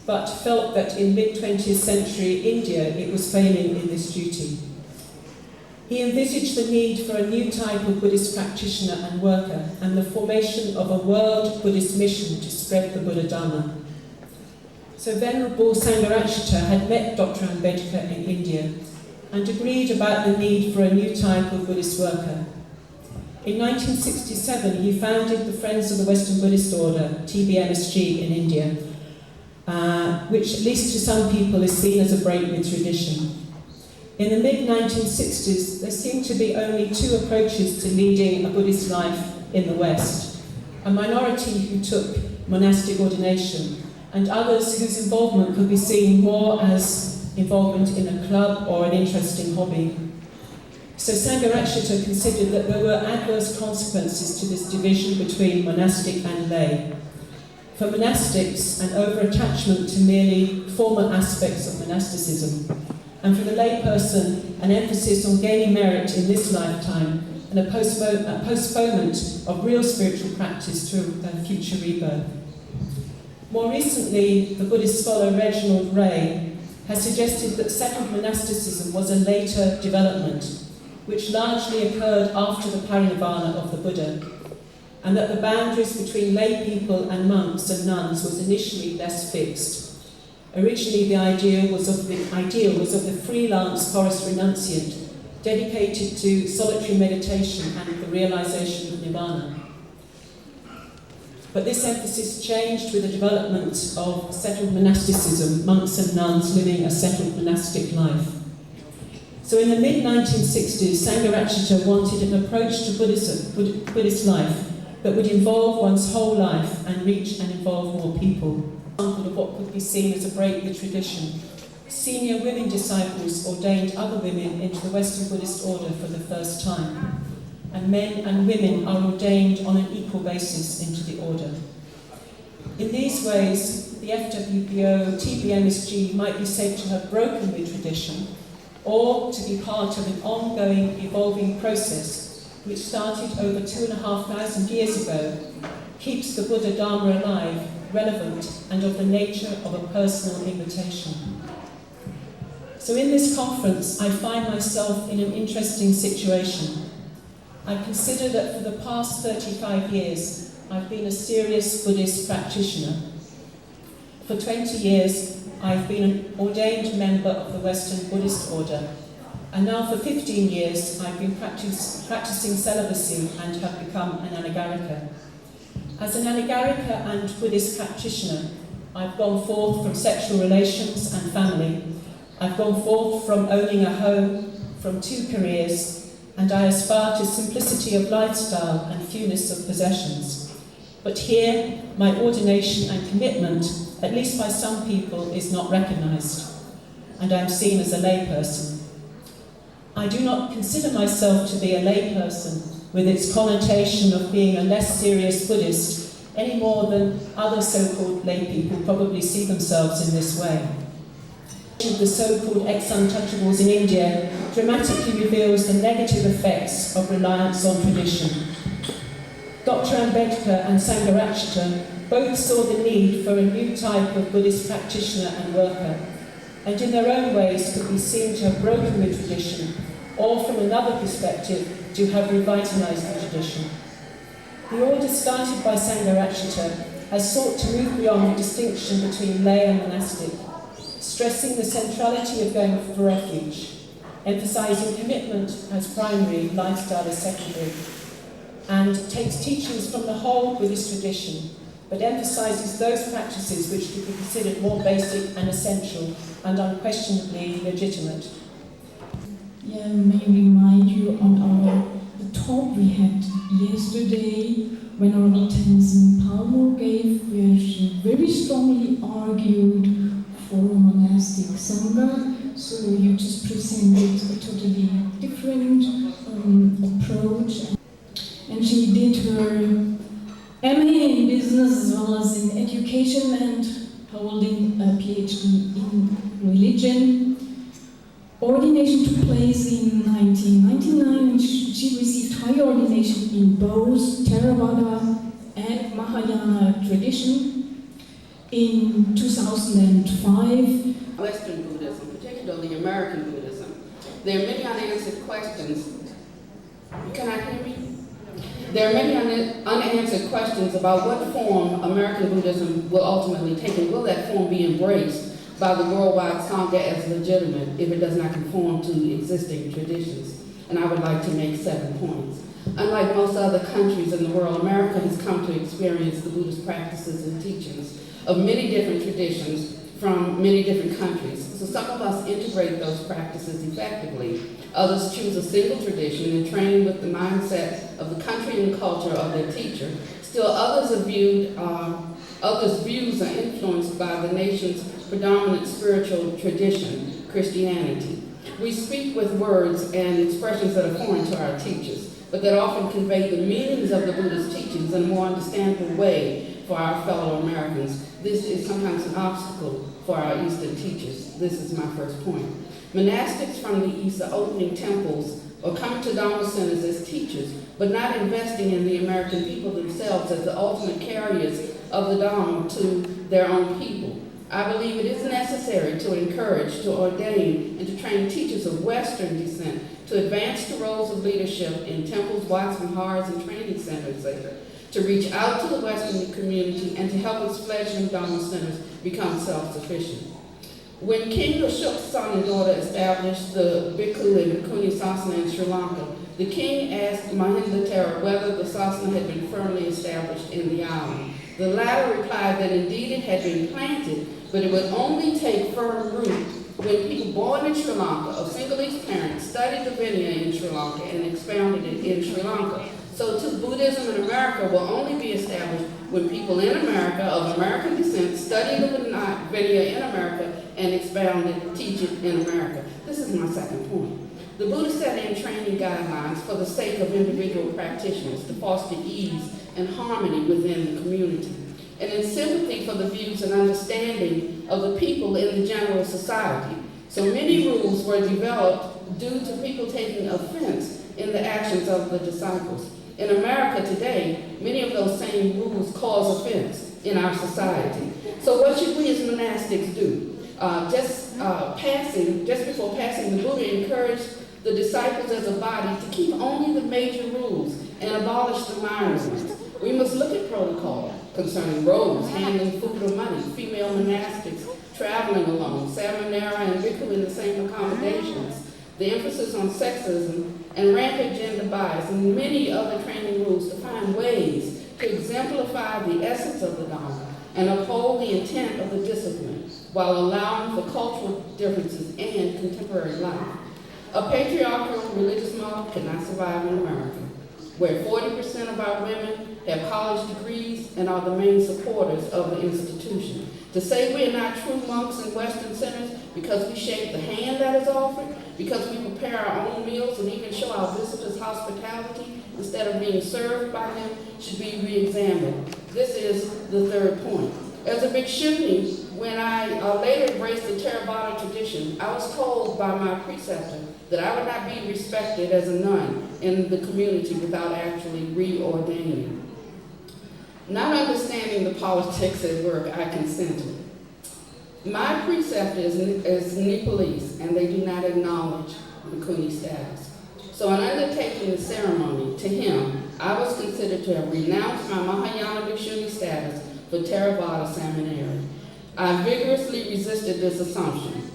but felt that in mid-20th century India it was failing in this duty. He envisaged the need for a new type of Buddhist practitioner and worker, and the formation of a world Buddhist mission to spread the Buddha Dharma. So Venerable Sangharakshita had met Dr. Ambedkar in India and agreed about the need for a new type of Buddhist worker. In 1967, he founded the Friends of the Western Buddhist Order, TBMSG, in India, which, at least to some people, is seen as a break with tradition. In the mid-1960s, there seemed to be only 2 approaches to leading a Buddhist life in the West: a minority who took monastic ordination, and others whose involvement could be seen more as involvement in a club or an interesting hobby. So Sangharakshita considered that there were adverse consequences to this division between monastic and lay. For monastics, an over-attachment to merely formal aspects of monasticism, and for the layperson, an emphasis on gaining merit in this lifetime and a postponement of real spiritual practice to a future rebirth. More recently, the Buddhist scholar Reginald Ray has suggested that settled monasticism was a later development, which largely occurred after the parinirvana of the Buddha, and that the boundaries between lay people and monks and nuns was initially less fixed. Originally, the ideal was of the freelance forest renunciant, dedicated to solitary meditation and the realization of nirvana. But this emphasis changed with the development of settled monasticism, monks and nuns living a settled monastic life. So in the mid-1960s, Sangharakshita wanted an approach to Buddhist life that would involve one's whole life and reach and involve more people. An example of what could be seen as a break with tradition. senior women disciples ordained other women into the Western Buddhist order for the first time, and men and women are ordained on an equal basis into the order. In these ways, the FWBO TBMSG might be said to have broken with tradition, or to be part of an ongoing, evolving process which started over 2,500 years ago, keeps the Buddha Dharma alive, relevant, and of the nature of a personal invitation. So in this conference, I find myself in an interesting situation. I consider that for the past 35 years, I've been a serious Buddhist practitioner. For 20 years, I've been an ordained member of the Western Buddhist order. And now for 15 years, I've been practicing celibacy and have become an anagarika. As an anagarika and Buddhist practitioner, I've gone forth from sexual relations and family. I've gone forth from owning a home, from 2 careers, and I aspire to simplicity of lifestyle and fewness of possessions. But here, my ordination and commitment, at least by some people, is not recognised, and I'm seen as a layperson. I do not consider myself to be a layperson with its connotation of being a less serious Buddhist, any more than other so-called laypeople probably see themselves in this way. The so-called ex-untouchables in India dramatically reveals the negative effects of reliance on tradition. Dr. Ambedkar and Sangharakshita both saw the need for a new type of Buddhist practitioner and worker, and in their own ways could be seen to have broken with tradition, or from another perspective, to have revitalized the tradition. The order started by Sangharakshita has sought to move beyond the distinction between lay and monastic, stressing the centrality of going for refuge, emphasizing commitment as primary, lifestyle as secondary, and takes teachings from the whole Buddhist tradition, but emphasizes those practices which could be considered more basic and essential and unquestionably legitimate. Yeah, may I remind you on the talk we had yesterday when our Tenzin Palmo gave, where she very strongly argued for monastic sangha. So you just presented a totally different approach. And she did her MA in business as well as in education and holding a PhD in religion. Ordination took place in 1999 and she received higher ordination in both Theravada and Mahayana tradition. In 2005, Western Buddhism, particularly American Buddhism, there are many unanswered questions. Can I hear me? There are many unanswered questions about what form American Buddhism will ultimately take, and will that form be embraced by the worldwide Sangha as legitimate if it does not conform to existing traditions. And I would like to make 7 points. Unlike most other countries in the world, America has come to experience the Buddhist practices and teachings of many different traditions from many different countries. So some of us integrate those practices effectively. Others choose a single tradition and train with the mindset of the country and culture of their teacher. Still others others' views are influenced by the nation's predominant spiritual tradition, Christianity. We speak with words and expressions that are foreign to our teachers, but that often convey the meanings of the Buddhist teachings in a more understandable way for our fellow Americans. This is sometimes an obstacle for our Eastern teachers. This is my first point. Monastics from the East are opening temples or coming to Dharma centers as teachers, but not investing in the American people themselves as the ultimate carriers of the Dharma to their own people. I believe it is necessary to encourage, to ordain, and to train teachers of Western descent to advance to roles of leadership in temples, Watts, Vihars, and training centers later, to reach out to the Western community and to help its fledgling Dharma centers become self-sufficient. When King Ashok's son and daughter established the Bhikkhu and Bhikkhuni Sasana in Sri Lanka, the king asked Mahindathera whether the Sasana had been firmly established in the island. The latter replied that indeed it had been planted, but it would only take firm root when people born in Sri Lanka of Sinhalese parents studied the Vinaya in Sri Lanka and expounded it in Sri Lanka. So too, Buddhism in America will only be established when people in America of American descent study the Vinaya in America and expound it, teach it in America. This is my second point. The Buddha set in training guidelines for the sake of individual practitioners to foster ease and harmony within the community, and in sympathy for the views and understanding of the people in the general society. So many rules were developed due to people taking offense in the actions of the disciples. In America today, many of those same rules cause offense in our society. So what should we as monastics do? Just before passing, the Buddha encouraged the disciples as a body to keep only the major rules and abolish the minor ones. We must look at protocol concerning robes, handling food or money, female monastics, traveling alone, samanera and bhikkhu in the same accommodations, the emphasis on sexism and rampant gender bias, and many other training rules to find ways to exemplify the essence of the Dharma and uphold the intent of the discipline while allowing for cultural differences and contemporary life. A patriarchal religious model cannot survive in America, where 40% of our women have college degrees and are the main supporters of the institution. To say we are not true monks in Western centers because we shake the hand that is offered, because we prepare our own meals and even show our visitors hospitality instead of being served by them, should be re-examined. This is the third point. As a bhikshuni, when I later embraced the Theravada tradition, I was told by my preceptor that I would not be respected as a nun in the community without actually reordaining. Not understanding the politics at work, I consented. My preceptor is Nepalese, and they do not acknowledge bhikkhuni status. So in undertaking the ceremony, to him, I was considered to have renounced my Mahayana bhikshuni status for Theravada seminary. I vigorously resisted this assumption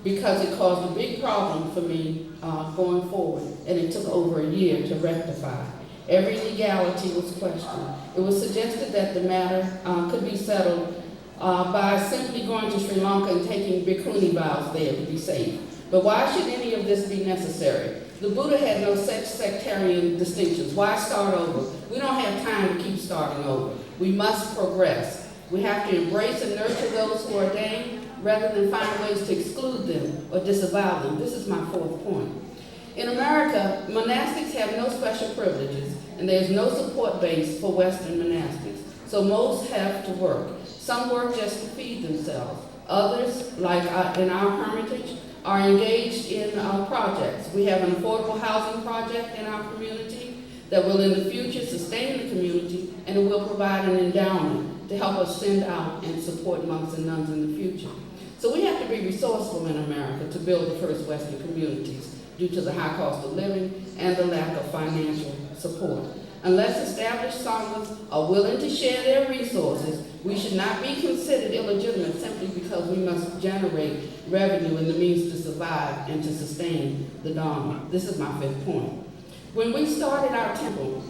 because it caused a big problem for me going forward, and it took over a year to rectify. Every legality was questioned. It was suggested that the matter could be settled by simply going to Sri Lanka and taking bhikkhuni vows there to be safe. But why should any of this be necessary? The Buddha had no such sectarian distinctions. Why start over? We don't have time to keep starting over. We must progress. We have to embrace and nurture those who ordain rather than find ways to exclude them or disavow them. This is my fourth point. In America, monastics have no special privileges, and there's no support base for Western monastics. So most have to work. Some work just to feed themselves. Others, like in our hermitage, are engaged in projects. We have an affordable housing project in our community that will in the future sustain the community, and it will provide an endowment to help us send out and support monks and nuns in the future. So we have to be resourceful in America to build the first Western communities due to the high cost of living and the lack of financial support. Unless established sanghas are willing to share their resources, we should not be considered illegitimate simply because we must generate revenue and the means to survive and to sustain the Dharma. This is my fifth point. When we started our temple,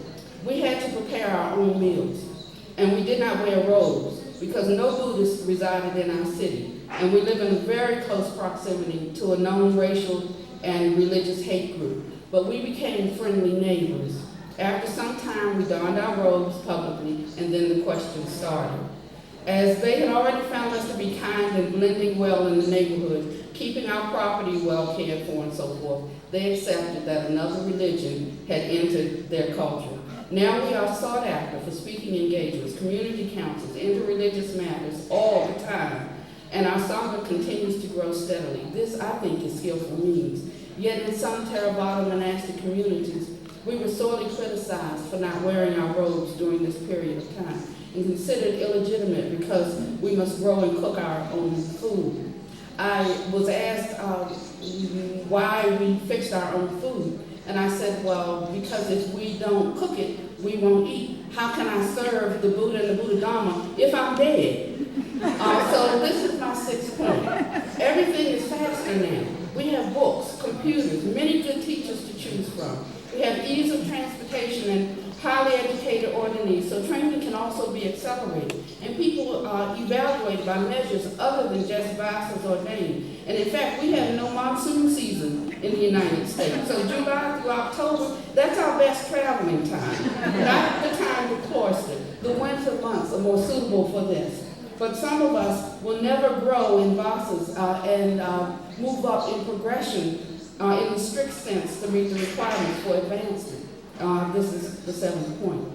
we had to prepare our own meals, and we did not wear robes because no Buddhists resided in our city, and we live in very close proximity to a known racial and religious hate group, but we became friendly neighbors. After some time, we donned our robes publicly, and then the questions started. As they had already found us to be kind and blending well in the neighborhood, keeping our property well cared for and so forth, they accepted that another religion had entered their culture. Now we are sought after for speaking engagements, community councils, interreligious matters all the time, and our Sangha continues to grow steadily. This, I think, is skillful means. Yet in some Theravada monastic communities, we were sorely criticized for not wearing our robes during this period of time and considered illegitimate because we must grow and cook our own food. I was asked why we fixed our own food, and I said, well, because if we don't cook it, we won't eat. How can I serve the Buddha and the Buddha Dharma if I'm dead? So this is my sixth point. Everything is faster now. We have books, computers, many good teachers to choose from. We have ease of transportation and highly educated ordinees, so training can also be accelerated. And people are evaluated by measures other than just Vassals ordained. And in fact, we have no monsoon season in the United States. So July through October, that's our best traveling time. Not the time to cloister. The winter months are more suitable for this. But some of us will never grow in Vasa's and move up in progression in the strict sense to meet the requirements for advancement. This is the 7th point.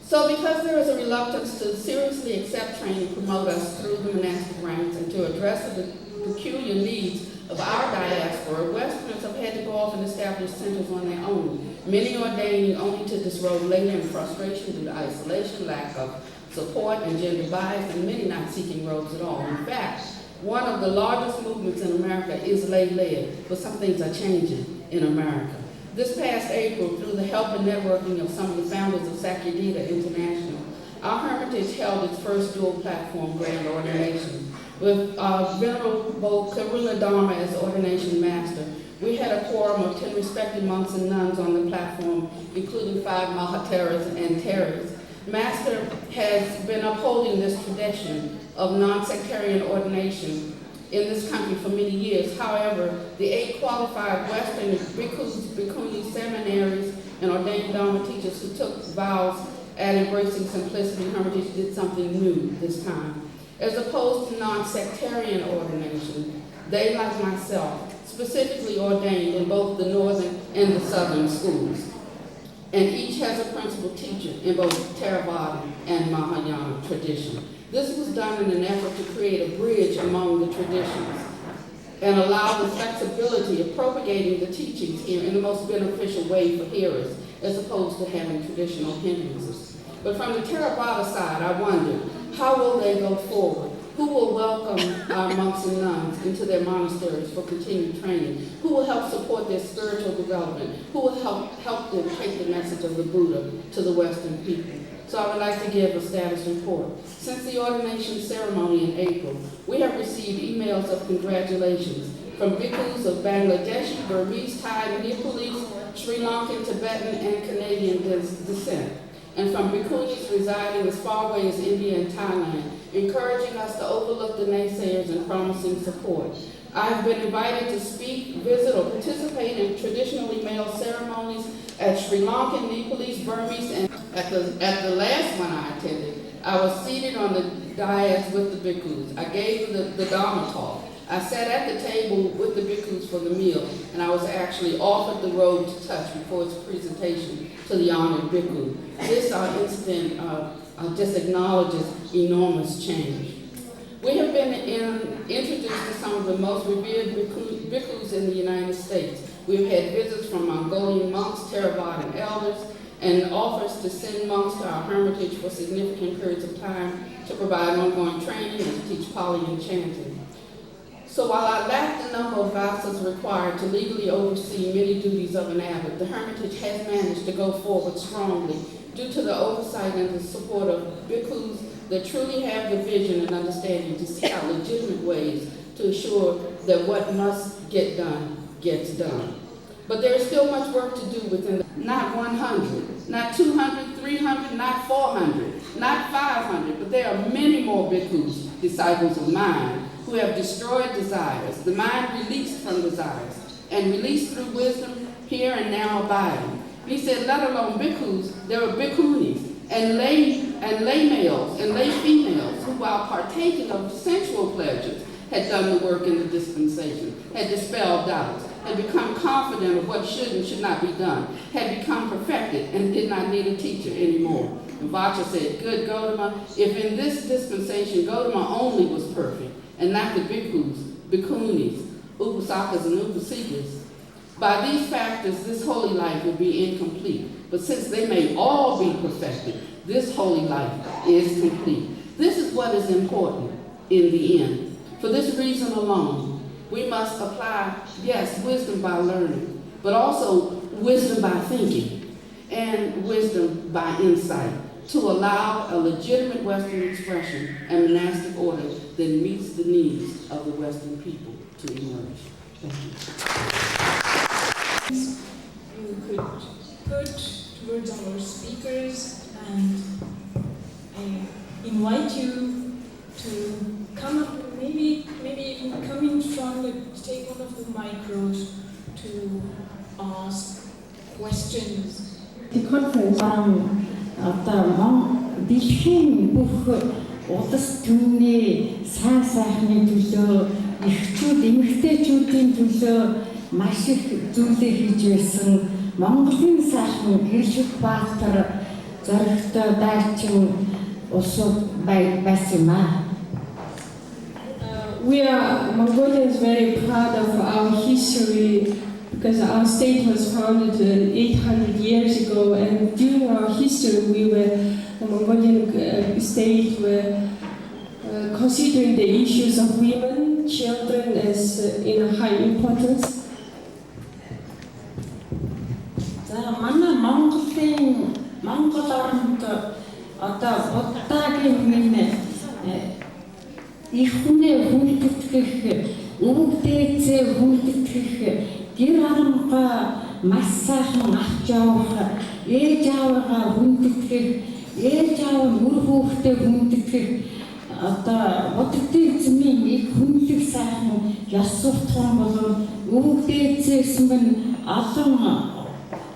So because there is a reluctance to seriously accept training, promote us through the monastic ranks, and to address the peculiar needs of our diaspora, Westerners have had to go off and establish centers on their own, many ordaining only to disrobe later in frustration due to isolation, lack of support, and gender bias, and many not seeking robes at all. In fact, one of the largest movements in America is lay-led, but some things are changing in America. This past April, through the help and networking of some of the founders of 10thSakyadhita International, our Hermitage held its first dual platform grand ordination. With Venerable Karuna Dharma as ordination master, we had a quorum of 10 respected monks and nuns on the platform, including 5 Mahateras and Teras. Master has been upholding this tradition of non-sectarian ordination in this country for many years. However, the 8 qualified Western bhikkhus, bhikkhunis, seminaries, and ordained Dharma teachers who took vows at embracing simplicity and Hermitage did something new this time. As opposed to non-sectarian ordination, they, like myself, specifically ordained in both the northern and the southern schools. And each has a principal teacher in both Theravada and Mahayana tradition. This was done in an effort to create a bridge among the traditions and allow the flexibility of propagating the teachings here in the most beneficial way for hearers, as opposed to having traditional hindrances. But from the Theravada side, I wondered, how will they go forward? Who will welcome our monks and nuns into their monasteries for continued training? Who will help support their spiritual development? Who will help them take the message of the Buddha to the Western people? So I would like to give a status report. Since the ordination ceremony in April, we have received emails of congratulations from bhikkhus of Bangladeshi, Burmese, Thai, Nepalese, Sri Lankan, Tibetan, and Canadian descent, and from bhikkhunis residing as far away as India and Thailand, encouraging us to overlook the naysayers and promising support. I have been invited to speak, visit, or participate in traditionally male ceremonies at Sri Lankan, Nepalese, Burmese, and at the last one I attended, I was seated on the dais with the bhikkhus. I gave the Dharma talk. I sat at the table with the bhikkhus for the meal, and I was actually offered the robe to touch before its presentation to the honored bhikkhu. This incident just acknowledges enormous change. We have been introduced to some of the most revered bhikkhus in the United States. We've had visits from Mongolian monks, Theravadan elders, and offers to send monks to our hermitage for significant periods of time to provide ongoing training and to teach Pali and chanting. So while I lack the number of vasas required to legally oversee many duties of an abbot, the hermitage has managed to go forward strongly due to the oversight and the support of bhikkhus that truly have the vision and understanding to seek out legitimate ways to ensure that what must get done gets done. But there is still much work to do within not 100, not 200, 300, not 400, not 500, but there are many more bhikkhus, disciples of mine, who have destroyed desires, the mind released from desires, and released through wisdom, here and now abiding. He said, let alone bhikkhus, there are bhikkhunis, and lay males and lay females who, while partaking of sensual pleasures, had done the work in the dispensation, had dispelled doubts, had become confident of what should and should not be done, had become perfected and did not need a teacher anymore. And Vacha said, good Gautama, if in this dispensation Gautama only was perfect, and not the bhikkhus, bhikkhunis, upasakas, and upasikas, by these factors this holy life would be incomplete. But since they may all be perfected, this holy life is complete. This is what is important in the end. For this reason alone, we must apply, yes, wisdom by learning, but also wisdom by thinking, and wisdom by insight, to allow a legitimate Western expression and monastic order that meets the needs of the Western people to emerge. Thank you. You could put towards our speakers and I invite you to come up, maybe even come in front, take one of the micros to ask questions. The conference tờ mong đi xuyên bù khởi улс түмний сайн сайхны төлөө эхчүүд эмэгтэйчүүдийн төлөө маш их зүйлээ хийж байсан. Монголын сайхан гэрших баатар зоригтой дайчин улсууд байсан юм аа. We are Mongolians very proud of our history because our state was founded 800 years ago, and during our history the Mongolian state were considering the issues of women, children as in a high importance. Манай Монгол оронд одоо удаагийн минь их хүнээ хүндэтгэх, өвөг дээдсээ хүндэтгэх, гэр харамгаа маш сайхан авч явах, ээж аваагаа хүндэтгэх, ээж аав нь үр хүүхдээ хүндэтгэх, одоо буддын эзэмийн их хүнлэг сайхан ёс суртахуун болон өвөг дээдсээс минь олон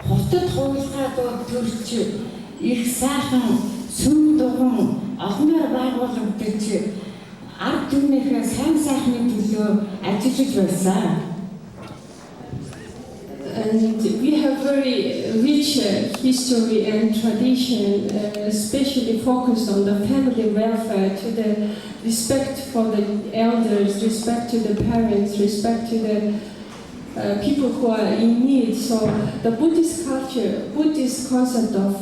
хотод хуулгадууд төрж их сайхан сүм дугуй олноор байгуулагдаж ард түмнийхээ сайн сайхны төлөө ажиллаж байсан. And we have very rich history and tradition, especially focused on the family welfare, to the respect for the elders, respect to the parents, respect to the people who are in need. So the Buddhist culture, Buddhist concept of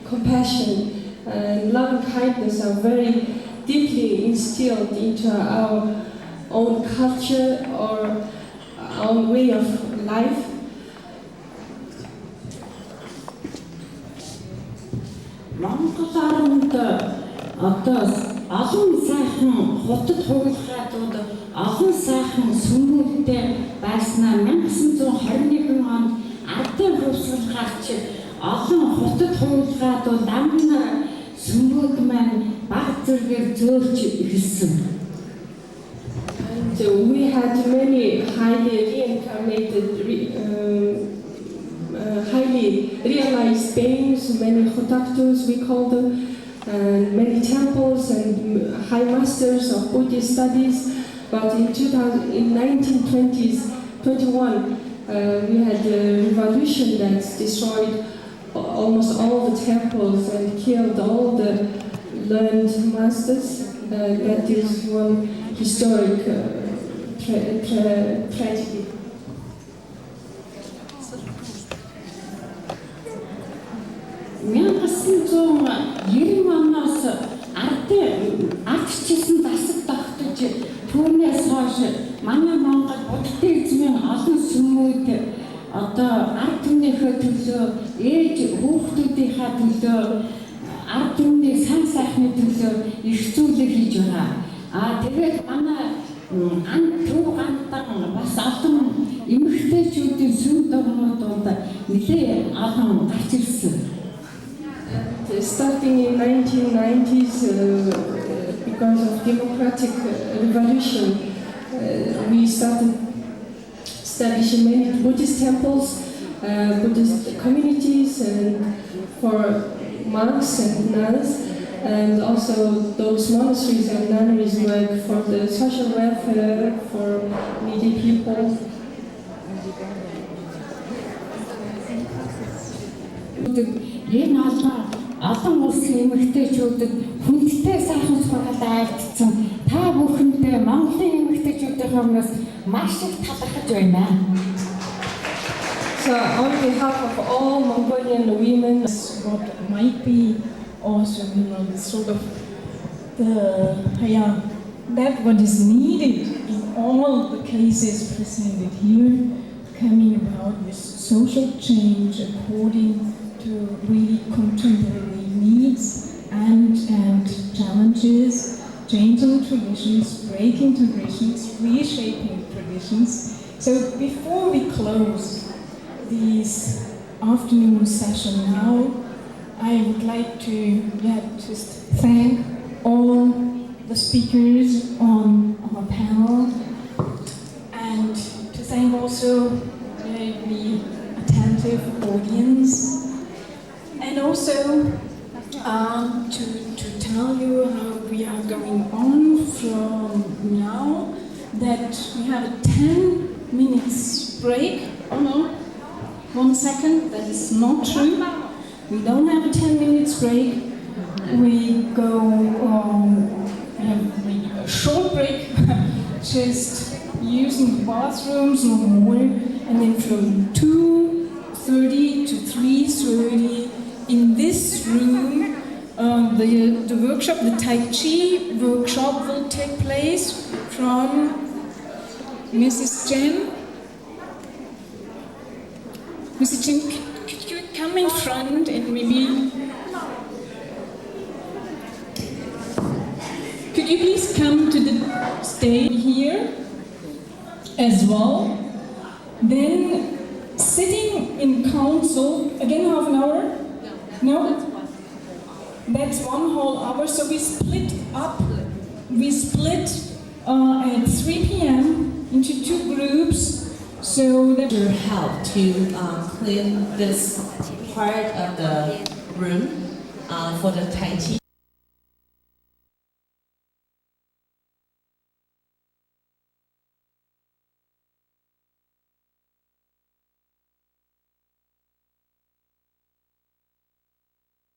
compassion and loving kindness are very deeply instilled into our own culture or our own way of life. Монгол оронд одоо олон сайхан хотод хуулгадууд олон сайхан сүмүүдтэй байснаа 1921 онд ардын хувьсгал гарч олон хотод хуулгадууд амнаар сүмүүд маань баг зэргээр зөөлж ирсэн. And we had many highly reincarnated, highly realized beings, many hotaktus we call them, and many temples and high masters of Buddhist studies. But in 1920s, 21, we had a revolution that destroyed almost all the temples and killed all the learned masters. That is one historic tragedy. Ардчилсан засаг тогтож түүнээс хойш манай Монгол буддын эзэмийн олон сүмүүд одоо ард түмнийхээ төлөө, ээж хүүхдүүдийнхээ төлөө, ард түмний сайн сайхны төлөө их зүйлийг хийж байгаа. Тэгээд манай төв гандан бас олон эмэгтэйчүүдийн сүм дурнуудад нэлээд олон гарч ирсэн. Starting in 1990s, because of democratic revolution, we started establishing many Buddhist temples, Buddhist communities, and for monks and nuns, and also those monasteries and nunneries work for the social welfare for needy people. Олон улсын эмэгтэйчүүдэд хүндтэй сайхан сургалаа айлтсан та бүхэндээ Монголын эмэгтэйчүүдийн өмнөөс маш их талархаж байна. So on behalf of all Mongolian women, what might be also, sort of that what is needed in all the cases presented here, coming about this social change according to really contemporary needs and challenges, changing traditions, breaking traditions, reshaping traditions. So before we close this afternoon session now, I would like to just thank all the speakers on our panel, and to thank also the attentive audience. And also to tell you how we are going on from now that we have a 10 minutes break. Oh no, 1 second, that is not true. We don't have a 10 minutes break. We go, we have a short break, just using the bathrooms, no more. And then from 2:30 to 3:30 in this room, the workshop, the Tai Chi workshop will take place from Mrs. Jen. Mrs. Jen, could you come in front and maybe... Could you please come to the stage here as well? Then sitting in council, again half an hour? No? That's 1 whole hour, so we split up. We split at 3 p.m. into 2 groups, so that will help to clean this part of the room for the Tai Chi.